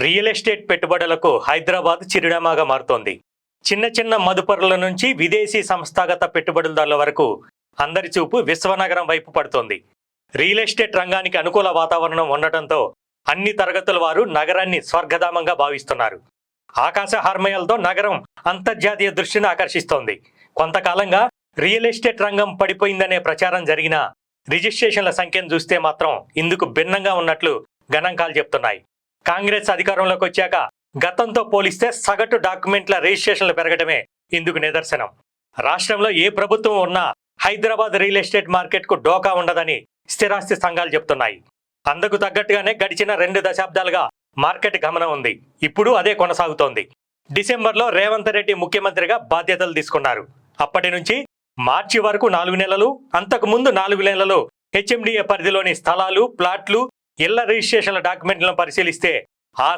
Real estate పెట్టుబడులకు హైదరాబాద్ చిరునామాగా మారుతోంది. చిన్న చిన్న మదుపరుల నుంచి విదేశీ సంస్థాగత పెట్టుబడిదారుల వరకు అందరి చూపు విశ్వనగరం వైపు పడుతోంది. రియల్ ఎస్టేట్ రంగానికి అనుకూల వాతావరణం ఉండటంతో అన్ని తరగతుల వారు నగరాన్ని స్వర్గధామంగా భావిస్తున్నారు. ఆకాశ హార్మయాలతో నగరం అంతర్జాతీయ దృష్టిని ఆకర్షిస్తోంది. కొంతకాలంగా రియల్ ఎస్టేట్ రంగం పడిపోయిందనే ప్రచారం జరిగినా రిజిస్ట్రేషన్ల సంఖ్యను చూస్తే మాత్రం ఇందుకు భిన్నంగా ఉన్నట్లు గణాంకాలు చెప్తున్నాయి. కాంగ్రెస్ అధికారంలోకి వచ్చాక గతంతో పోలిస్తే సగటు డాక్యుమెంట్ల రిజిస్ట్రేషన్లు పెరగడమే ఇందుకు నిదర్శనం. రాష్ట్రంలో ఏ ప్రభుత్వం ఉన్నా హైదరాబాద్ రియల్ ఎస్టేట్ మార్కెట్కు డోకా ఉండదని స్థిరాస్తి సంఘాలు చెప్తున్నాయి. అందుకు తగ్గట్టుగానే గడిచిన 2 దశాబ్దాలుగా మార్కెట్ గమనం ఉంది. ఇప్పుడు అదే కొనసాగుతోంది. డిసెంబర్లో రేవంత్ రెడ్డి ముఖ్యమంత్రిగా బాధ్యతలు తీసుకున్నారు. అప్పటి నుంచి మార్చి వరకు 4 నెలలు, అంతకు ముందు 4 నెలలు హెచ్ఎండిఏ పరిధిలోని స్థలాలు, ప్లాట్లు, ఇళ్ల రిజిస్ట్రేషన్ల డాక్యుమెంట్లను పరిశీలిస్తే ఆ